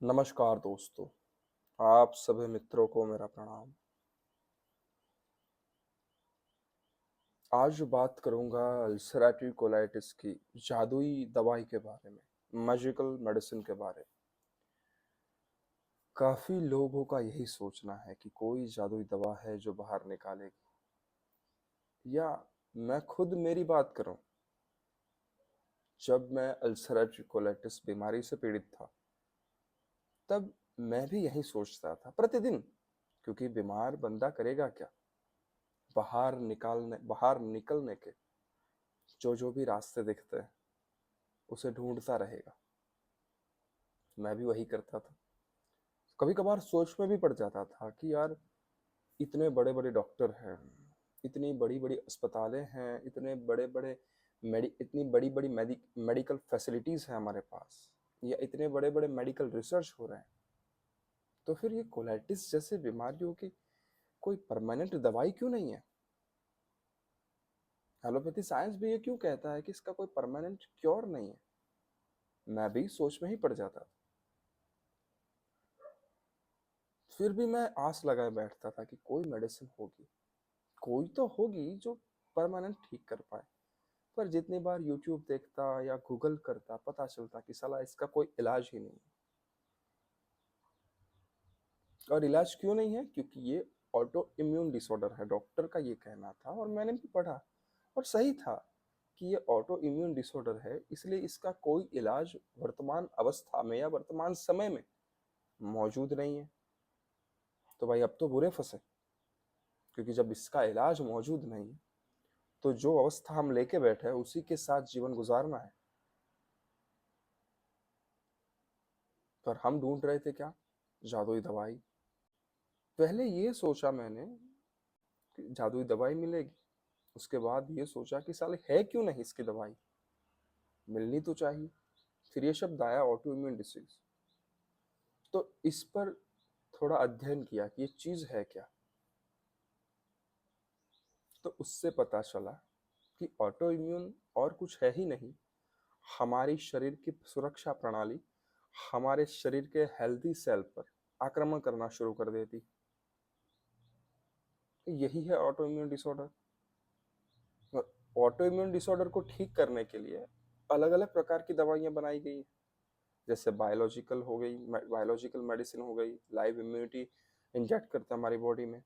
नमस्कार दोस्तों, आप सभी मित्रों को मेरा प्रणाम। आज बात करूंगा अल्सरेटिव कोलाइटिस की जादुई दवाई के बारे में, मैजिकल मेडिसिन के बारे में। काफी लोगों का यही सोचना है कि कोई जादुई दवा है जो बाहर निकालेगी। या मैं खुद मेरी बात करूं, जब मैं अल्सरेटिव कोलाइटिस बीमारी से पीड़ित था, तब मैं भी यही सोचता था प्रतिदिन, क्योंकि बीमार बंदा करेगा क्या? बाहर निकलने के जो जो भी रास्ते दिखते हैं उसे ढूंढता रहेगा। मैं भी वही करता था। कभी कभार सोच में भी पड़ जाता था कि यार, इतने बड़े बड़े डॉक्टर हैं, इतनी बड़ी बड़ी अस्पतालें हैं, इतनी बड़ी बड़ी मेडिकल फैसिलिटीज हैं हमारे पास, या इतने बड़े बड़े मेडिकल रिसर्च हो रहे हैं, तो फिर ये कोलाइटिस जैसे बीमारियों की कोई परमानेंट दवाई क्यों नहीं है? एलोपैथी साइंस भी ये क्यों कहता है कि इसका कोई परमानेंट क्योर नहीं है? मैं भी सोच में ही पड़ जाता था। फिर भी मैं आस लगाए बैठता था कि कोई मेडिसिन होगी, कोई तो होगी जो परमानेंट ठीक कर पाए। पर जितनी बार यूट्यूब देखता या गूगल करता, पता चलता कि साला इसका कोई इलाज ही नहीं। और इलाज क्यों नहीं है? क्योंकि ये ऑटो इम्यून डिसऑर्डर है, डॉक्टर का ये कहना था और मैंने भी पढ़ा और सही था कि ये ऑटो इम्यून डिसऑर्डर है, इसलिए इसका कोई इलाज वर्तमान अवस्था में या वर्तमान समय में मौजूद नहीं है। तो भाई अब तो बुरे फंसे, क्योंकि जब इसका इलाज मौजूद नहीं है तो जो अवस्था हम लेके बैठे हैं उसी के साथ जीवन गुजारना है। पर हम ढूंढ रहे थे क्या? जादुई दवाई। पहले ये सोचा मैंने कि जादुई दवाई मिलेगी, उसके बाद ये सोचा कि साले है क्यों नहीं इसकी दवाई, मिलनी तो चाहिए। फिर ये शब्द आया ऑटो इम्यून डिसीज। तो इस पर थोड़ा अध्ययन किया कि ये चीज है क्या। तो उससे पता चला कि ऑटो इम्यून और कुछ है ही नहीं, हमारी शरीर की सुरक्षा प्रणाली हमारे शरीर के हेल्दी सेल पर आक्रमण करना शुरू कर देती। यही है ऑटो इम्यून डिसऑर्डर। और ऑटो इम्यून डिसऑर्डर को ठीक करने के लिए अलग अलग प्रकार की दवाइयां बनाई गई हैं। जैसे बायोलॉजिकल हो गई, बायोलॉजिकल मेडिसिन हो गई, लाइव इम्यूनिटी इंजेक्ट करता है हमारी बॉडी में,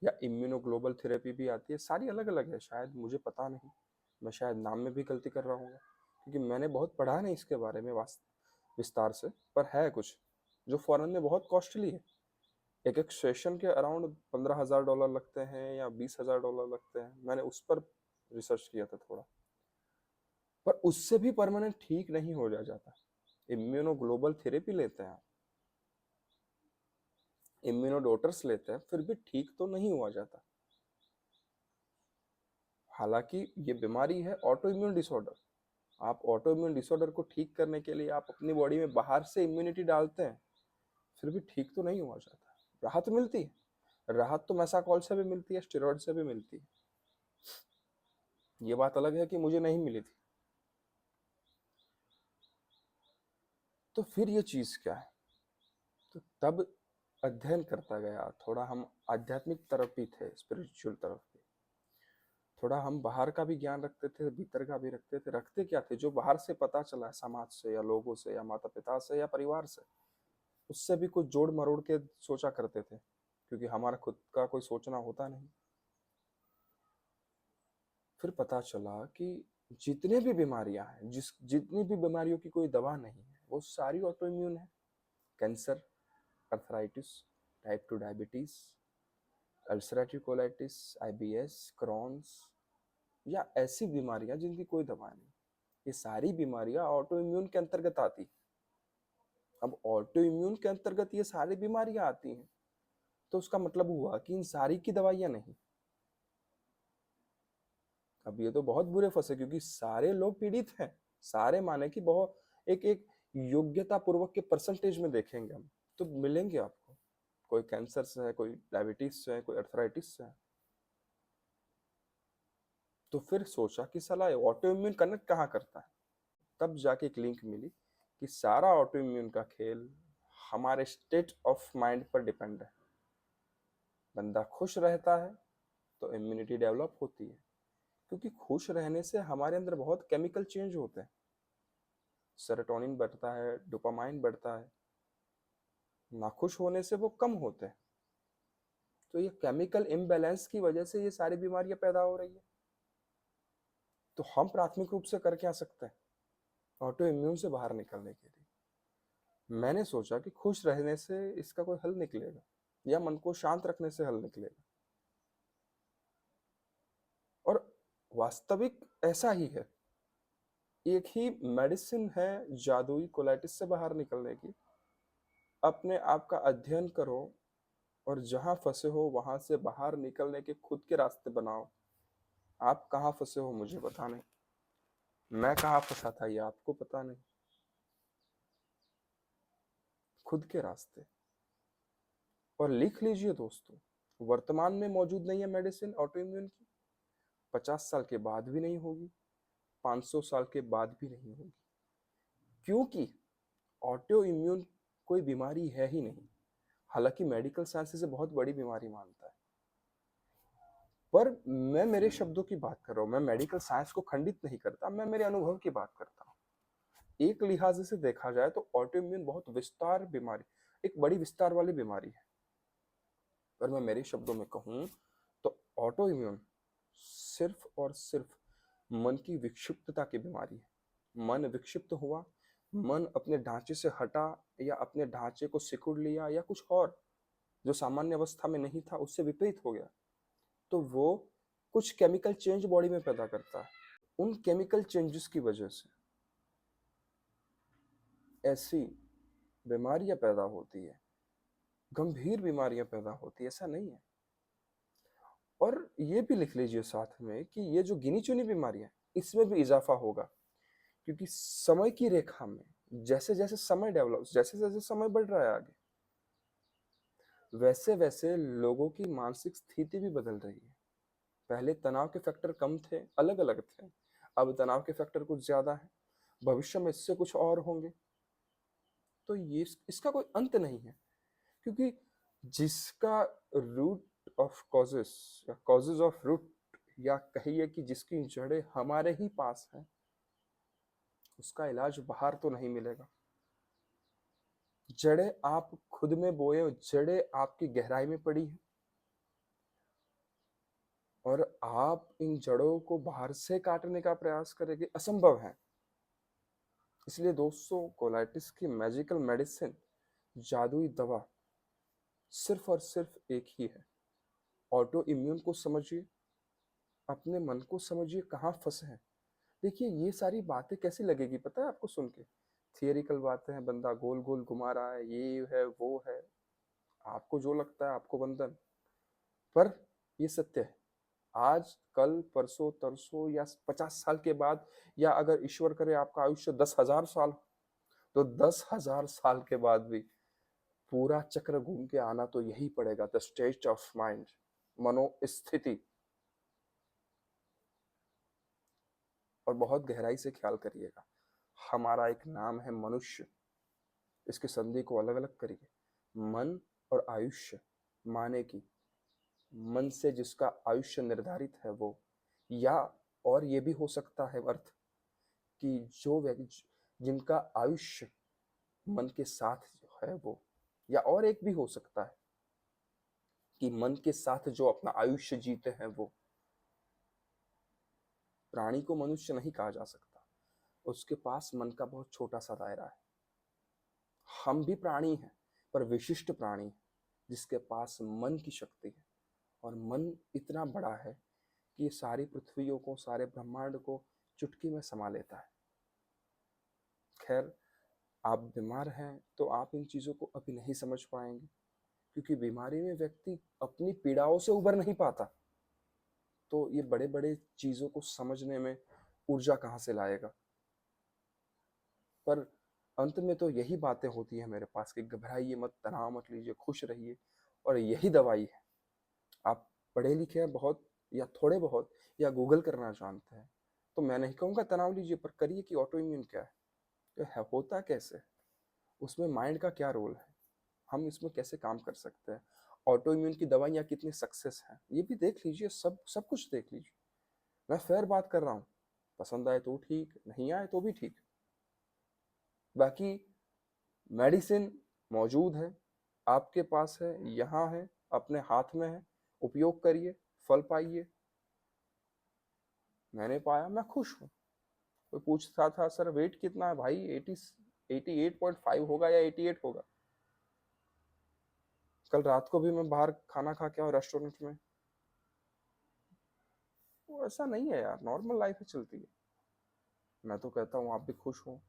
या इम्यूनोग्लोबल थेरेपी भी आती है। सारी अलग अलग है, शायद मुझे पता नहीं, मैं शायद नाम में भी गलती कर रहा हूँ, क्योंकि मैंने बहुत पढ़ा नहीं इसके बारे में विस्तार से। पर है कुछ जो फॉरेन में बहुत कॉस्टली है। एक एक सेशन के अराउंड $15,000 लगते हैं या $20,000 लगते हैं। मैंने उस पर रिसर्च किया था थोड़ा, पर उससे भी परमानेंट ठीक नहीं हो जाता। इम्यूनोग्लोबल थेरेपी लेते हैं, इम्यूनोडोटर्स लेते हैं, फिर भी ठीक तो नहीं हुआ जाता। हालांकि ये बीमारी है ऑटो इम्यून डिसऑर्डर। आप ऑटो इम्यून डिसऑर्डर को ठीक करने के लिए आप अपनी बॉडी में बाहर से इम्यूनिटी डालते हैं, फिर भी ठीक तो नहीं हुआ जाता। राहत मिलती है, राहत तो मैसाकॉल से भी मिलती है, स्टेरॉइड से भी मिलती है। ये बात अलग है कि मुझे नहीं मिली थी। तो फिर ये चीज क्या है? तो तब अध्ययन करता गया थोड़ा। हम आध्यात्मिक तरफ भी थे, स्पिरिचुअल तरफ भी थोड़ा। हम बाहर का भी ज्ञान रखते थे, भीतर का भी रखते थे। रखते क्या थे? जो बाहर से पता चला, समाज से या लोगों से या माता पिता से या परिवार से, उससे भी कुछ जोड़ मरोड़ के सोचा करते थे, क्योंकि हमारा खुद का कोई सोचना होता नहीं। फिर पता चला कि जितने भी बीमारियां हैं, जितनी भी बीमारियों की कोई दवा नहीं है, वो सारी ऑटो इम्यून है। Cancer, arthritis, type 2 diabetes, ulcerative colitis, IBS, Crohn's, या ऐसी बीमारियां जिनकी कोई दवा नहीं, ये सारी बीमारियां ऑटो इम्यून के अंतर्गत आती। अब ऑटो इम्यून के अंतर्गत ये सारी बीमारियां आती हैं, तो उसका मतलब हुआ कि इन सारी की दवाइयां नहीं। अब ये तो बहुत बुरे फंसे, क्योंकि सारे लोग पीड़ित हैं। सारे माने कि बहुत एक एक योग्यता पूर्वक के परसेंटेज में देखेंगे हम, तो मिलेंगे आपको। कोई कैंसर से है, कोई डायबिटीज से है, कोई अर्थराइटिस से है। तो फिर सोचा कि साला ऑटो इम्यून कनेक्ट कहाँ करता है। तब जाके एक लिंक मिली कि सारा ऑटो इम्यून का खेल हमारे स्टेट ऑफ माइंड पर डिपेंड है। बंदा खुश रहता है तो इम्यूनिटी डेवलप होती है, क्योंकि खुश रहने से हमारे अंदर बहुत केमिकल चेंज होते हैं। सेरोटोनिन बढ़ता है, डोपामाइन बढ़ता है। नाखुश होने से वो कम होते हैं। तो ये केमिकल इम्बैलेंस की वजह से ये सारी बीमारियां पैदा हो रही है। तो हम प्राथमिक रूप से कर क्या सकते हैं ऑटो इम्यून से बाहर निकलने के लिए? मैंने सोचा कि खुश रहने से इसका कोई हल निकलेगा, या मन को शांत रखने से हल निकलेगा। और वास्तविक ऐसा ही है। एक ही मेडिसिन है जादुई कोलाइटिस से बाहर निकलने की। अपने आप का अध्ययन करो और जहां फंसे हो वहां से बाहर निकलने के खुद के रास्ते बनाओ। आप कहाँ फंसे हो मुझे पता नहीं, मैं कहाँ फंसा था ये आपको पता नहीं। खुद के रास्ते। और लिख लीजिए दोस्तों, वर्तमान में मौजूद नहीं है मेडिसिन ऑटो इम्यून की, 50 साल के बाद भी नहीं होगी, 500 साल के बाद भी नहीं होगी, क्योंकि ऑटो इम्यून कोई बीमारी है ही नहीं। हालांकि मेडिकल साइंस इसे बहुत बड़ी बीमारी मानता है, पर मैं मेरे शब्दों की बात कर रहा हूँ। मैं मेडिकल साइंस को खंडित नहीं करता, मैं मेरे अनुभव की बात करता हूँ। एक लिहाज से देखा जाए तो ऑटो इम्यून बहुत विस्तार बीमारी, एक बड़ी विस्तार वाली बीमारी है। पर मैं मेरे शब्दों में कहूँ तो ऑटो इम्यून सिर्फ और सिर्फ मन की विक्षिप्तता की बीमारी है। मन विक्षिप्त हुआ, मन अपने ढांचे से हटा, या अपने ढांचे को सिकुड़ लिया, या कुछ और जो सामान्य अवस्था में नहीं था उससे विपरीत हो गया, तो वो कुछ केमिकल चेंज बॉडी में पैदा करता है। उन केमिकल चेंजेस की वजह से ऐसी बीमारियां पैदा होती है, गंभीर बीमारियां पैदा होती है, ऐसा नहीं है। और ये भी लिख लीजिए साथ में कि ये जो गिनी चुनी बीमारियां, इसमें भी इजाफा होगा, क्योंकि समय की रेखा में जैसे जैसे समय डेवलप, जैसे जैसे समय बढ़ रहा है आगे, वैसे वैसे लोगों की मानसिक स्थिति भी बदल रही है। पहले तनाव के फैक्टर कम थे, अलग अलग थे, अब तनाव के फैक्टर कुछ ज्यादा है, भविष्य में इससे कुछ और होंगे। तो ये इसका कोई अंत नहीं है, क्योंकि जिसका रूट ऑफ कॉजेस, या कॉजेज ऑफ रूट, या कहिए कि जिसकी जड़ें हमारे ही पास हैं, उसका इलाज बाहर तो नहीं मिलेगा। जड़ें आप खुद में बोए, जड़ें आपकी गहराई में पड़ी हैं, और आप इन जड़ों को बाहर से काटने का प्रयास करेंगे, असंभव है। इसलिए दोस्तों, कोलाइटिस की मैजिकल मेडिसिन, जादुई दवा सिर्फ और सिर्फ एक ही है। ऑटो इम्यून को समझिए, अपने मन को समझिए कहाँ फंसे हैं। देखिए, ये सारी बातें कैसी लगेगी पता है आपको सुन के? थियरिकल बातें हैं, बंदा गोल गोल घुमा रहा है, ये है वो है, आपको जो लगता है आपको बंधन। पर ये सत्य है। आज कल परसों तरसों या 50 साल के बाद, या अगर ईश्वर करे आपका आयुष्य 10,000 साल, तो 10,000 साल के बाद भी पूरा चक्र घूम के आना तो यही पड़ेगा, द स्टेट ऑफ माइंड, मनोस्थिति। और बहुत गहराई से ख्याल करिएगा, हमारा एक नाम है मनुष्य। इसके संधि को अलग अलग करिए, मन और आयुष्य। माने कि मन से जिसका आयुष्य निर्धारित है वो, या और ये भी हो सकता है अर्थ कि जो व्यक्ति जिनका आयुष्य मन के साथ है वो, या और एक भी हो सकता है कि मन के साथ जो अपना आयुष्य जीते हैं वो। प्राणी को मनुष्य नहीं कहा जा सकता, उसके पास मन का बहुत छोटा सा दायरा है। हम भी प्राणी हैं, पर विशिष्ट प्राणी हैं, जिसके पास मन की शक्ति है। और मन इतना बड़ा है कि ये सारी पृथ्वियों को, सारे ब्रह्मांड को चुटकी में समा लेता है। खैर, आप बीमार हैं तो आप इन चीज़ों को अभी नहीं समझ पाएंगे, क्योंकि बीमारी में व्यक्ति अपनी पीड़ाओं से उबर नहीं पाता, तो ये बड़े बड़े चीज़ों को समझने में ऊर्जा कहाँ से लाएगा। पर अंत में तो यही बातें होती हैं मेरे पास कि घबराइए मत, तनाव मत लीजिए, खुश रहिए, और यही दवाई है। आप पढ़े लिखे हैं बहुत, या थोड़े बहुत, या गूगल करना जानते हैं, तो मैं नहीं कहूँगा तनाव लीजिए, पर करिए कि ऑटो इम्यून क्या है। तो होता कैसे, उसमें माइंड का क्या रोल है, हम इसमें कैसे काम कर सकते हैं, ऑटो इम्यून की दवाइयाँ कितनी सक्सेस हैं, ये भी देख लीजिए, सब सब कुछ देख लीजिए। मैं फेयर बात कर रहा हूँ, पसंद आए तो ठीक, नहीं आए तो भी ठीक। बाकी मेडिसिन मौजूद है, आपके पास है, यहाँ है, अपने हाथ में है, उपयोग करिए, फल पाइए। मैंने पाया, मैं खुश हूँ। कोई पूछता था सर वेट कितना है, भाई 88.5 होगा या 88 होगा। कल रात को भी मैं बाहर खाना खा के आया रेस्टोरेंट में, वो ऐसा नहीं है यार, नॉर्मल लाइफ ही चलती है। मैं तो कहता हूँ आप भी खुश हो,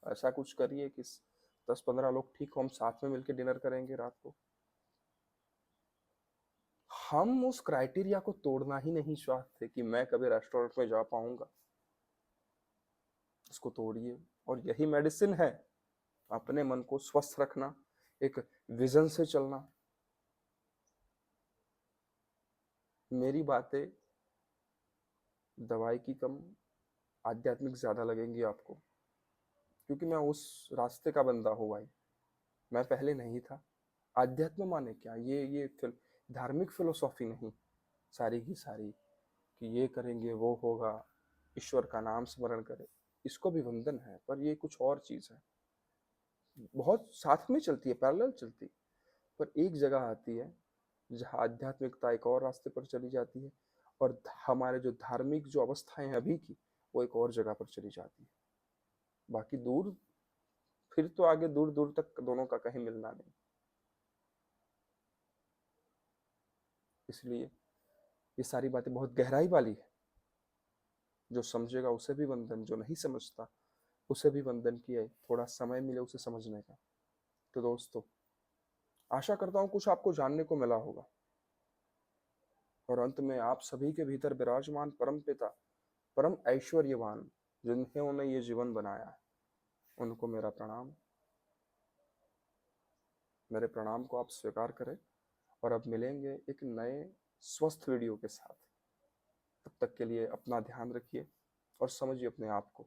ऐसा कुछ करिए कि 10-15 लोग ठीक हो, हम साथ में मिलकर डिनर करेंगे रात को। हम उस क्राइटेरिया को तोड़ना ही नहीं चाहते कि मैं कभी रेस्टोरेंट में जा पाऊंगा, इसको तोड़िए। और यही मेडिसिन है, अपने मन को स्वस्थ रखना, एक विजन से चलना। मेरी बातें दवाई की कम, आध्यात्मिक ज्यादा लगेंगी आपको, क्योंकि मैं उस रास्ते का बंदा हूँ भाई। मैं पहले नहीं था। आध्यात्म माने क्या, ये धार्मिक फिलोसॉफी नहीं सारी की सारी, कि ये करेंगे वो होगा, ईश्वर का नाम स्मरण करें, इसको भी वंदन है, पर ये कुछ और चीज है। बहुत साथ में चलती है, पैरेलल चलती है, पर एक जगह आती है जहाँ आध्यात्मिकता एक और रास्ते पर चली जाती है, और हमारे जो धार्मिक जो अवस्थाएं हैं अभी की, वो एक और जगह पर चली जाती है। बाकी दूर, फिर तो आगे दूर दूर तक दोनों का कहीं मिलना नहीं। इसलिए ये सारी बातें बहुत गहराई वाली है। जो समझेगा उसे भी वंदन, जो नहीं समझता उसे भी वंदन किए, थोड़ा समय मिले उसे समझने का। तो दोस्तों, आशा करता हूँ कुछ आपको जानने को मिला होगा। और अंत में आप सभी के भीतर विराजमान परम पिता, परम ऐश्वर्यवान, जिन्होंने ये जीवन बनाया है, उनको मेरा प्रणाम। मेरे प्रणाम को आप स्वीकार करें, और अब मिलेंगे एक नए स्वस्थ वीडियो के साथ। तब तक के लिए अपना ध्यान रखिए और समझिए अपने आप को।